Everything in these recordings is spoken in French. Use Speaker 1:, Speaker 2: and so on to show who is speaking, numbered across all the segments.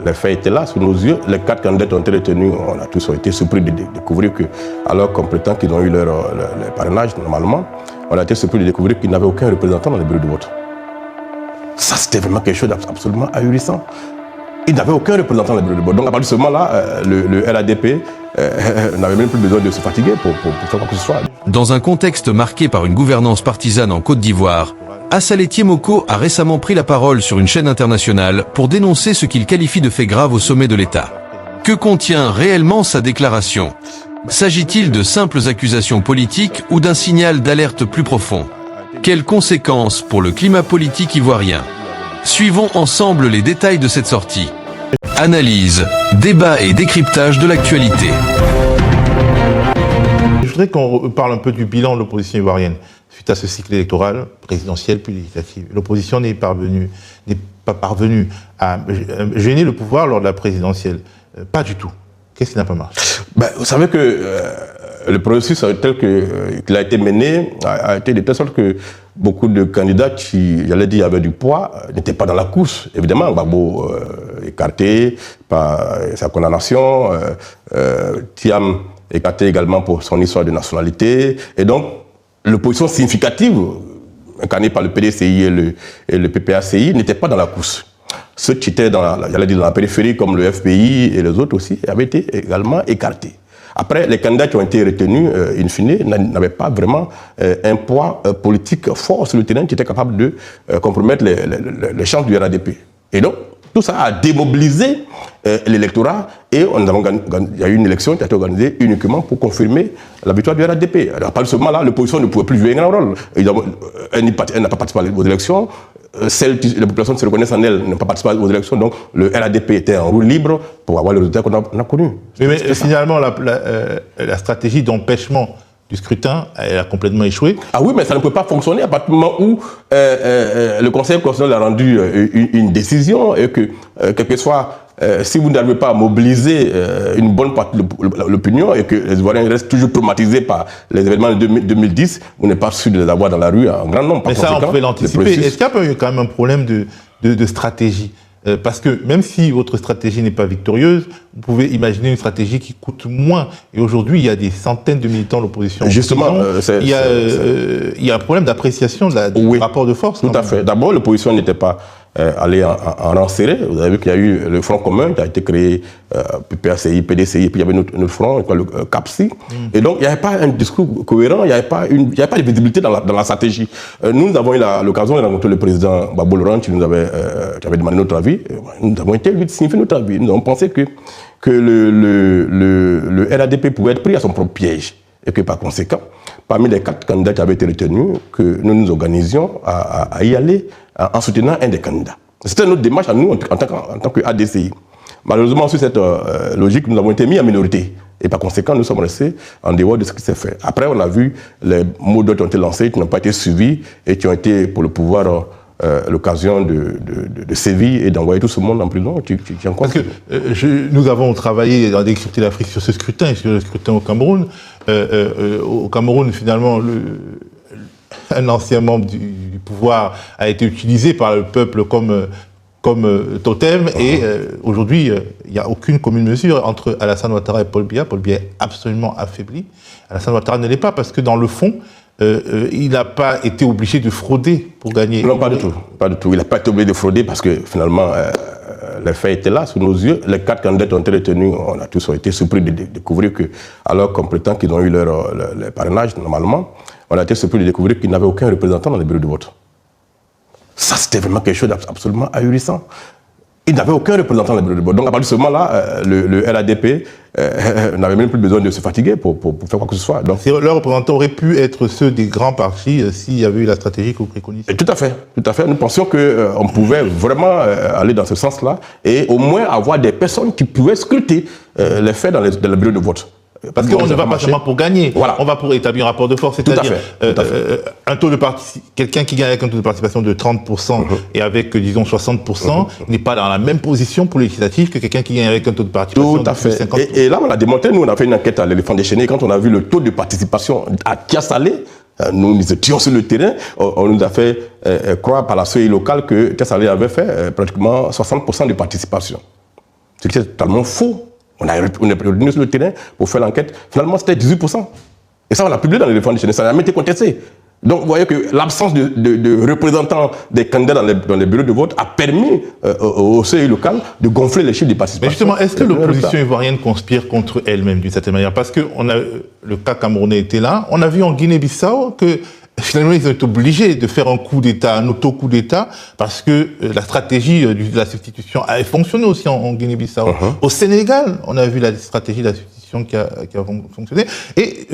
Speaker 1: les faits étaient là, sous nos yeux. Les 4 candidats ont été retenus. On a tous été surpris de découvrir que, alors qu'on prétend qu'ils ont eu leur parrainage, normalement, on a été surpris de découvrir qu'ils n'avaient aucun représentant dans les bureaux de vote. Ça, c'était vraiment quelque chose d'absolument ahurissant. Ils n'avaient aucun représentant dans les bureaux de vote. Donc, à partir de ce moment-là, le RADP n'avait même plus besoin de se fatiguer pour faire quoi que ce soit.
Speaker 2: Dans un contexte marqué par une gouvernance partisane en Côte d'Ivoire, Assaletié Moko a récemment pris la parole sur une chaîne internationale pour dénoncer ce qu'il qualifie de faits graves au sommet de l'État. Que contient réellement sa déclaration? S'agit-il de simples accusations politiques ou d'un signal d'alerte plus profond? Quelles conséquences pour le climat politique ivoirien? Suivons ensemble les détails de cette sortie. Analyse, débat et décryptage de l'actualité.
Speaker 3: Je voudrais qu'on parle un peu du bilan de l'opposition ivoirienne suite à ce cycle électoral, présidentiel puis législatif. L'opposition n'est pas parvenue à gêner le pouvoir lors de la présidentielle. Pas du tout. Qu'est-ce qui n'a pas marché?
Speaker 1: Vous savez que le processus tel qu'il a été mené a été de telle sorte que beaucoup de candidats qui, j'allais dire, avaient du poids, n'étaient pas dans la course. Évidemment, Gbagbo écarté par sa condamnation, Thiam écarté également pour son histoire de nationalité. Et donc, l'opposition significative, incarnée par le PDCI et le PPACI, n'était pas dans la course. Ceux qui étaient dans la périphérie, comme le FPI et les autres aussi, avaient été également écartés. Après, les candidats qui ont été retenus, in fine, n'avaient pas vraiment un poids politique fort sur le terrain qui était capable de compromettre les chances du RADP. Et donc, tout ça a démobilisé l'électorat et il y a eu une élection qui a été organisée uniquement pour confirmer la victoire du RADP. Alors, à partir de ce moment-là, l'opposition ne pouvait plus jouer un grand rôle. Elle n'a pas participé aux élections. Les populations qui se reconnaissent en elle n'ont pas participé aux élections, donc le RADP était en roue libre pour avoir le résultat qu'on a connu.
Speaker 3: Mais finalement, la stratégie d'empêchement du scrutin, elle a complètement échoué.
Speaker 1: Ah oui, mais ça ne peut pas fonctionner à partir du moment où le Conseil constitutionnel a rendu une décision et que, quel que soit, si vous n'arrivez pas à mobiliser une bonne partie de l'opinion et que les Ivoiriens restent toujours traumatisés par les événements de 2010, vous n'êtes pas sûr de les avoir dans la rue en grand nombre.
Speaker 3: Mais ça, on pouvait l'anticiper. Est-ce qu'il y a quand même un problème de stratégie? Parce que même si votre stratégie n'est pas victorieuse, vous pouvez imaginer une stratégie qui coûte moins. Et aujourd'hui, il y a des centaines de militants de l'opposition.
Speaker 1: Justement,
Speaker 3: il y a un problème d'appréciation du rapport de force.
Speaker 1: Tout à fait. D'abord, l'opposition n'était pas allée en rang serré. Vous avez vu qu'il y a eu le Front commun qui a été créé, PPACI, PDCI, puis il y avait notre front, le CAPSI. Et donc, il n'y avait pas un discours cohérent, il n'y avait pas de visibilité dans la stratégie. Nous avons eu l'occasion de rencontrer le président Gbagbo Laurent qui avait demandé notre avis. Nous avons été lui signifier notre avis. Nous avons pensé que le RADP pouvait être pris à son propre piège. Et que par conséquent, parmi les 4 candidats qui avaient été retenus, que nous nous organisions à y aller en soutenant un des candidats. C'était notre démarche à nous en tant qu'ADCI. Malheureusement, sur cette logique, nous avons été mis en minorité. Et par conséquent, nous sommes restés en dehors de ce qui s'est fait. Après, on a vu les mots d'ordre qui ont été lancés, qui n'ont pas été suivis et qui ont été pour le pouvoir l'occasion de sévir et d'envoyer tout ce monde en prison.
Speaker 3: Parce que nous avons travaillé dans décrypter l'Afrique sur ce scrutin et sur le scrutin au Cameroun. Au Cameroun, finalement, un ancien membre du pouvoir a été utilisé par le peuple comme totem et aujourd'hui, il n'y a aucune commune mesure entre Alassane Ouattara et Paul Biya. Paul Biya est absolument affaibli. Alassane Ouattara ne l'est pas parce que dans le fond, il n'a pas été obligé de frauder pour gagner.
Speaker 1: Non, pas du tout. Pas du tout. Il n'a pas été obligé de frauder parce que finalement, les faits étaient là, sous nos yeux. Les 4 candidats ont été retenus. On a tous été surpris de découvrir que, alors qu'on prétend qu'ils ont eu leur parrainage, normalement, on a été surpris de découvrir qu'ils n'avaient aucun représentant dans les bureaux de vote. Ça, c'était vraiment quelque chose d'absolument ahurissant. Ils n'avaient aucun représentant dans les bureaux de vote. Donc, à partir de ce moment-là, le RADP n'avait même plus besoin de se fatiguer pour faire quoi que ce soit. Donc,
Speaker 3: leurs représentants auraient pu être ceux des grands partis s'il y avait eu la stratégie que vous préconisez.
Speaker 1: Tout à fait, tout à fait. Nous pensions qu'on pouvait vraiment aller dans ce sens-là et au moins avoir des personnes qui pouvaient scruter les faits dans les bureaux de vote.
Speaker 3: Parce qu'on ne va pas seulement pour gagner,
Speaker 1: voilà.
Speaker 3: On va pour établir un rapport de force, c'est-à-dire quelqu'un qui gagne avec un taux de participation de 30% et avec, disons, 60%, n'est pas dans la même position pour les législatives que quelqu'un qui gagne avec un taux de participation de 50%.
Speaker 1: Et là, on a démontré, nous, on a fait une enquête à l'éléphant déchaîné, quand on a vu le taux de participation à Tiasalé, nous étions sur le terrain, on nous a fait croire par la CEI locale que Tiasalé avait fait pratiquement 60% de participation. Ce qui est totalement faux. On est revenu sur le terrain pour faire l'enquête. Finalement, c'était 18%. Et ça, on l'a publié dans les défenses nationales. Ça n'a jamais été contesté. Donc, vous voyez que l'absence de représentants des candidats dans les bureaux de vote a permis au CEI local de gonfler les chiffres de participation.
Speaker 3: Mais justement, est-ce que l'opposition ivoirienne conspire contre elle-même d'une certaine manière? Parce que le cas camerounais était là. On a vu en Guinée-Bissau que finalement, ils ont été obligés de faire un coup d'État, un auto-coup d'État, parce que la stratégie de la substitution avait fonctionné aussi en Guinée-Bissau. Au Sénégal, on a vu la stratégie de la substitution qui a fonctionné. Et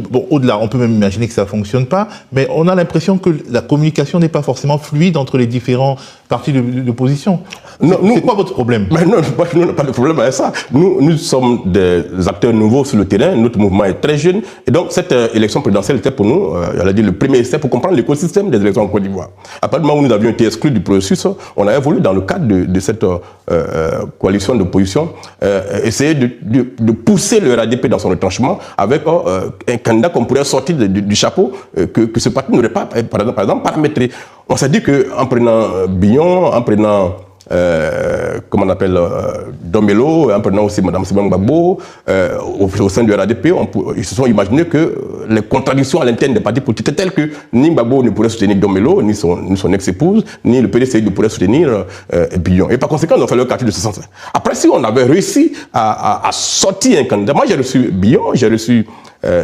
Speaker 3: bon, au-delà, on peut même imaginer que ça ne fonctionne pas, mais on a l'impression que la communication n'est pas forcément fluide entre les différents partis d'opposition. C'est quoi votre problème?
Speaker 1: Mais non, nous n'avons pas de problème avec ça. Nous sommes des acteurs nouveaux sur le terrain, notre mouvement est très jeune, et donc cette élection présidentielle était pour nous, j'allais dire, le premier essai pour comprendre l'écosystème des élections en Côte d'Ivoire. À partir du moment où nous avions été exclus du processus, on a évolué dans le cadre de cette coalition d'opposition, essayer de pousser le RADP dans son retranchement avec un candidat qu'on pourrait sortir du chapeau que ce parti n'aurait pas, par exemple, paramétré. On s'est dit qu'en prenant Billon, en prenant comment on appelle Domelo, en prenant aussi Mme Simon Gbagbo, au sein du RADP, ils se sont imaginés que les contradictions à l'interne des partis politiques étaient telles que ni Gbagbo ne pourrait soutenir Domelo, ni son ex-épouse, ni le PDCI ne pourrait soutenir Billon. Et par conséquent, ils ont fait leur quartier de ce sens. Après, si on avait réussi à sortir un candidat, moi j'ai reçu Billon, j'ai reçu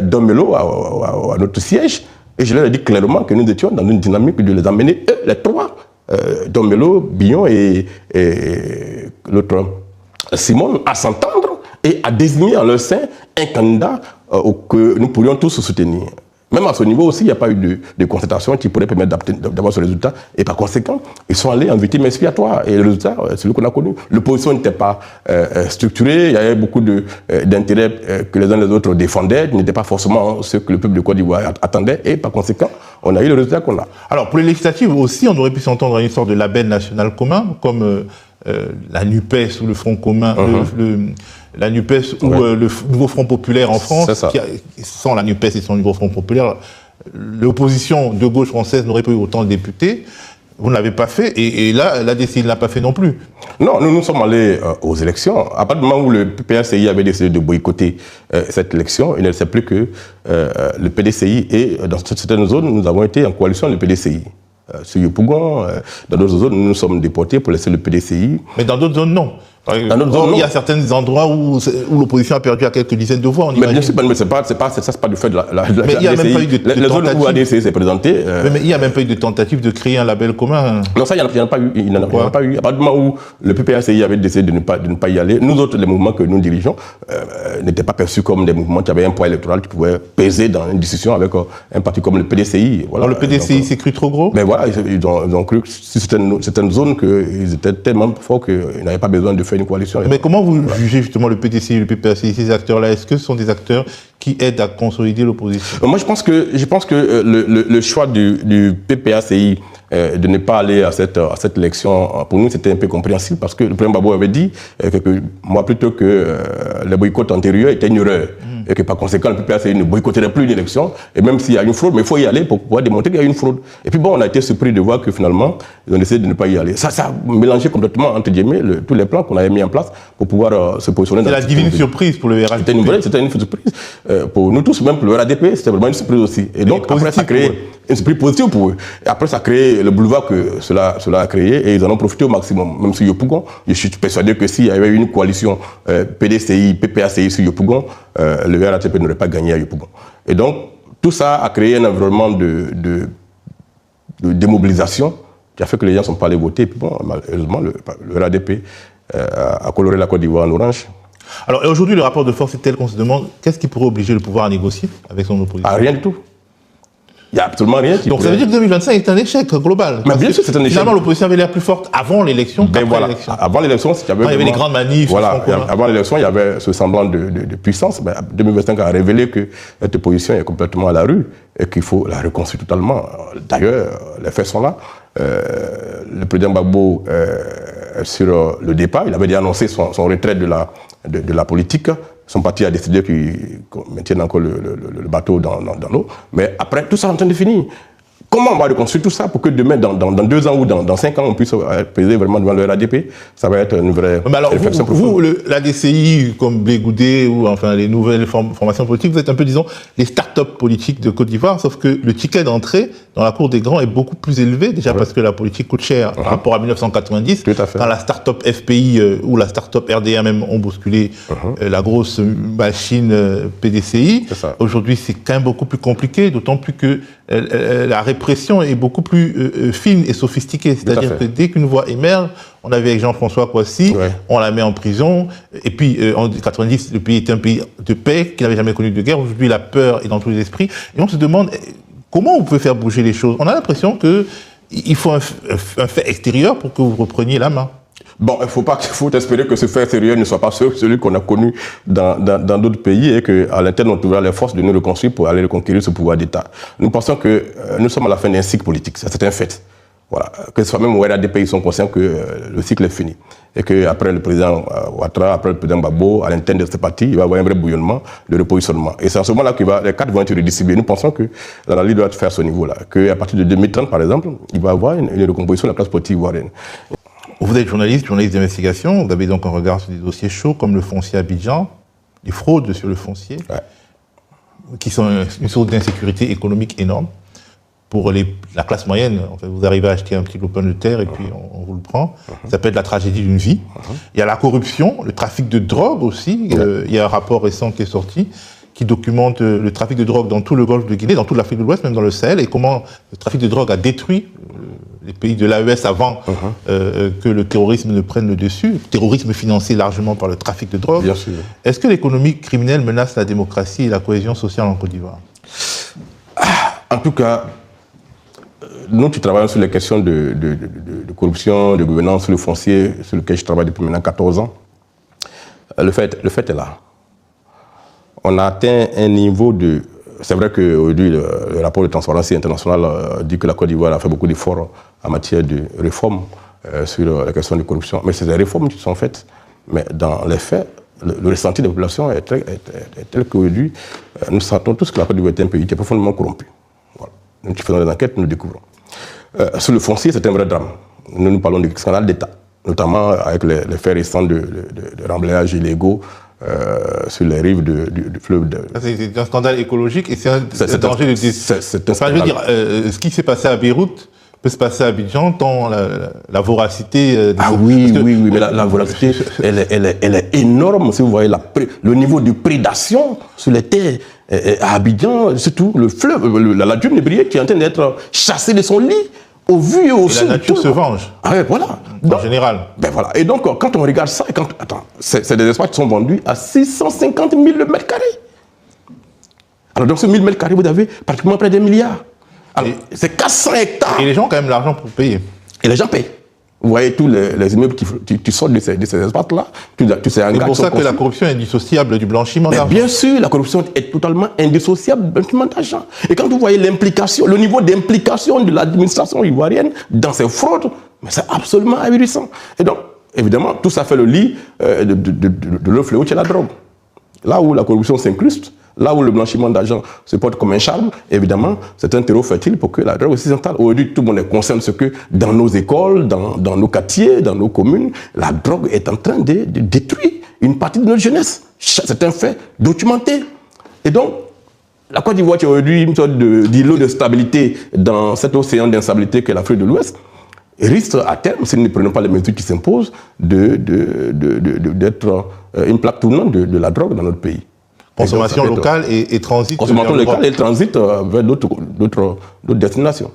Speaker 1: Domelo à notre siège, et je leur ai dit clairement que nous étions dans une dynamique de les amener, eux, les trois, Domelo, Billon et l'autre Simon, à s'entendre et à désigner en leur sein un candidat que nous pourrions tous soutenir. Même à ce niveau aussi, il n'y a pas eu de concertation qui pourrait permettre d'avoir ce résultat. Et par conséquent, ils sont allés en victime expiatoire. Et le résultat, c'est celui qu'on a connu. L'opposition n'était pas structurée. Il y avait beaucoup d'intérêts que les uns et les autres défendaient. N'était pas forcément ce que le peuple de Côte d'Ivoire attendait. Et par conséquent, on a eu le résultat qu'on a.
Speaker 3: Alors, pour les législatives aussi, on aurait pu s'entendre à une sorte de label national commun, comme la NUPES ou le Front commun, la NUPES ou le Nouveau Front Populaire en France, sans la NUPES et son Nouveau Front Populaire, l'opposition de gauche française n'aurait pas eu autant de députés. Vous ne l'avez pas fait, et là, l'ADCI ne l'a pas fait non plus.
Speaker 1: Non, nous sommes allés aux élections. À partir du moment où le PDCI avait décidé de boycotter cette élection, il ne sait plus que le PDCI, et dans certaines zones, nous avons été en coalition le PDCI. Sur Yopougon, dans d'autres zones, nous nous sommes déportés pour laisser le PDCI.
Speaker 3: Mais dans d'autres zones, non. Il y a certains endroits où l'opposition a perdu à quelques dizaines de voix.
Speaker 1: Mais bien sûr, mais c'est pas du fait de la
Speaker 3: mais il n'y a même pas eu de
Speaker 1: les zones où ADCI s'est présenté.
Speaker 3: Mais il n'y a même pas eu de tentative de créer un label commun.
Speaker 1: Non, ça, il n'y en a pas eu. Il n'en a pas eu. À partir du moment où le PPACI avait décidé de ne pas y aller, nous autres, les mouvements que nous dirigeons, n'étaient pas perçus comme des mouvements qui avaient un poids électoral qui pouvait peser dans une discussion avec un parti comme le PDCI. Voilà.
Speaker 3: Alors, le PDCI s'est cru trop gros?
Speaker 1: Mais voilà, ils ont cru que certaines zones qu'ils étaient tellement forts qu'ils n'avaient pas besoin de faire une coalition.
Speaker 3: Mais comment vous jugez justement le PDCI et le PPACI, ces acteurs-là? Est-ce que ce sont des acteurs qui aident à consolider l'opposition?
Speaker 1: Moi, je pense que le choix du PPACI de ne pas aller à cette élection, pour nous, c'était un peu compréhensible parce que le président Gbagbo avait dit que moi, plutôt que les boycotts antérieurs étaient une erreur. Et que par conséquent, le PPACI ne boycotterait plus une élection. Et même s'il y a une fraude, mais il faut y aller pour pouvoir démontrer qu'il y a une fraude. Et puis bon, on a été surpris de voir que finalement, ils ont décidé de ne pas y aller. Ça a mélangé complètement, entre guillemets, tous les plans qu'on avait mis en place pour pouvoir se positionner dans
Speaker 3: la divine surprise pour le RADP.
Speaker 1: C'était une surprise pour nous tous, même pour le RADP, c'était vraiment une surprise aussi. Et donc, après, ça a créé une surprise positive pour eux. Et après, ça a créé le boulevard que cela a créé et ils en ont profité au maximum. Même sur Yopougon, je suis persuadé que s'il y avait eu une coalition PDCI, PPACI sur Yopougon, le RADP n'aurait pas gagné à Yopougon. Et donc, tout ça a créé un environnement de démobilisation qui a fait que les gens ne sont pas allés voter. Et puis bon, malheureusement, le RADP a coloré la Côte d'Ivoire en orange.
Speaker 3: Alors, et aujourd'hui, le rapport de force est tel qu'on se demande qu'est-ce qui pourrait obliger le pouvoir à négocier avec son opposition?
Speaker 1: Rien du tout. Il n'y a absolument rien.
Speaker 3: Donc ça veut dire que 2025 est un échec global.
Speaker 1: Mais bien sûr, c'est un échec.
Speaker 3: Finalement, l'opposition avait l'air plus forte avant l'élection qu'après l'élection.
Speaker 1: Avant l'élection, il y avait
Speaker 3: les grandes manifs.
Speaker 1: Voilà, avant l'élection, il y avait ce semblant de puissance. Mais 2025 a révélé que cette opposition est complètement à la rue et qu'il faut la reconstruire totalement. D'ailleurs, les faits sont là. Le président Gbagbo, sur le départ, il avait déjà annoncé son retrait de la politique. Son parti a décidé qu'ils maintiennent encore le bateau dans l'eau. Mais après, tout ça est en train de finir. Comment on va reconstruire tout ça pour que demain, dans 2 ans ou dans 5 ans, on puisse peser vraiment devant le RADP? Ça va être une vraie réflexion profonde.
Speaker 3: La DCI, comme Blé Goudé, ou enfin les nouvelles formations politiques, vous êtes un peu, disons, les start-up politiques de Côte d'Ivoire, sauf que le ticket d'entrée dans la cour des grands est beaucoup plus élevé, déjà parce que la politique coûte cher par rapport à 1990, quand la start-up FPI ou la start-up RDA même ont bousculé la grosse machine PDCI. Aujourd'hui, c'est quand même beaucoup plus compliqué, d'autant plus que la répression est beaucoup plus fine et sophistiquée. C'est-à-dire que dès qu'une voix émerge, on avait avec Jean-François Kouassi, on la met en prison. Et puis, en 90, le pays était un pays de paix, qui n'avait jamais connu de guerre. Aujourd'hui, la peur est dans tous les esprits. Et on se demande comment on peut faire bouger les choses. On a l'impression qu'il faut un fait extérieur pour que vous repreniez la main.
Speaker 1: Bon, il faut espérer que ce fait extérieur ne soit pas celui qu'on a connu dans d'autres pays et qu'à l'interne, on trouvera les forces de nous reconstruire pour aller reconquérir ce pouvoir d'État. Nous pensons que nous sommes à la fin d'un cycle politique, c'est un fait. Voilà. Que ce soit même au RADP, ils sont conscients que le cycle est fini. Et qu'après le président Ouattara, après le président Gbagbo, à l'interne de ce parti, il va y avoir un vrai bouillonnement de repositionnement. Et c'est à ce moment-là que les cartes vont être redistribuées. Nous pensons que l'analyse doit être faite à ce niveau-là. Qu'à partir de 2030, par exemple, il va y avoir une recomposition de la classe politique ivoirienne.
Speaker 3: Vous êtes journaliste d'investigation, vous avez donc un regard sur des dossiers chauds comme le foncier Abidjan, les fraudes sur le foncier, qui sont une source d'insécurité économique énorme pour la classe moyenne. En fait, vous arrivez à acheter un petit lopin de terre et puis on vous le prend. Ça peut être la tragédie d'une vie. Il y a la corruption, le trafic de drogue aussi. Il y a un rapport récent qui est sorti qui documente le trafic de drogue dans tout le golfe de Guinée, dans toute l'Afrique de l'Ouest, même dans le Sahel, et comment le trafic de drogue a détruit les pays de l'AES avant que le terrorisme ne prenne le dessus. Le terrorisme financé largement par le trafic de drogue.
Speaker 1: Bien sûr.
Speaker 3: Est-ce que l'économie criminelle menace la démocratie et la cohésion sociale en Côte d'Ivoire?
Speaker 1: En tout cas, nous qui travaillons sur les questions de corruption, de gouvernance, sur le foncier, sur lequel je travaille depuis maintenant 14 ans, le fait est là. On a atteint un niveau de... C'est vrai qu'aujourd'hui, le rapport de Transparency International dit que la Côte d'Ivoire a fait beaucoup d'efforts en matière de réforme sur la question de corruption. Mais c'est des réformes qui sont faites. Mais dans les faits, le ressenti des populations est tel qu'aujourd'hui, nous sentons tous que la Côte d'Ivoire est un pays qui est profondément corrompu. Voilà. Nous qui faisons des enquêtes, nous le découvrons. Sur le foncier, c'est un vrai drame. Nous parlons du scandale d'État, notamment avec les faits récents de remblayages illégaux sur les rives du fleuve.
Speaker 3: C'est un scandale écologique et c'est un danger de...
Speaker 1: Enfin,
Speaker 3: je veux dire, ce qui s'est passé à Beyrouth peut se passer à Abidjan, tant la voracité...
Speaker 1: oui, mais la voracité, elle est énorme. Si vous voyez le niveau de prédation sur les terres à Abidjan, surtout le fleuve, la dune de Briey qui est en train d'être chassée de son lit, au vu et au su.
Speaker 3: La nature se venge.
Speaker 1: Ah ouais, voilà.
Speaker 3: En général.
Speaker 1: Ben voilà. Et donc, quand on regarde ça, c'est des espaces qui sont vendus à 650 000 mètres carrés. Alors, dans ce 1000 mètres carrés, vous avez pratiquement près d'un milliard. Alors, c'est 400 hectares.
Speaker 3: Et les gens ont quand même l'argent pour payer.
Speaker 1: Et les gens payent. Vous voyez tous les immeubles qui sortent de ces espaces-là.
Speaker 3: C'est pour ça que la corruption est indissociable du blanchiment d'argent.
Speaker 1: Bien sûr, la corruption est totalement indissociable du blanchiment d'argent. Et quand vous voyez l'implication, le niveau d'implication de l'administration ivoirienne dans ces fraudes, c'est absolument ahurissant. Et donc, évidemment, tout ça fait le lit de le fléau qui est la drogue. Là où la corruption s'incruste, là où le blanchiment d'argent se porte comme un charme, évidemment, c'est un terreau fertile pour que la drogue aussi s'installe. Aujourd'hui, tout le monde est conscient de ce que dans nos écoles, dans nos quartiers, dans nos communes, la drogue est en train de détruire une partie de notre jeunesse. C'est un fait documenté. Et donc, la Côte d'Ivoire est aujourd'hui une sorte d'îlot de stabilité dans cet océan d'instabilité qu'est l'Afrique de l'Ouest, risque à terme, si nous ne prenons pas les mesures qui s'imposent, d'être une plaque tournante de la drogue dans notre pays.
Speaker 3: Consommation locale et transit.
Speaker 1: Consommation locale et transit vers d'autres destinations.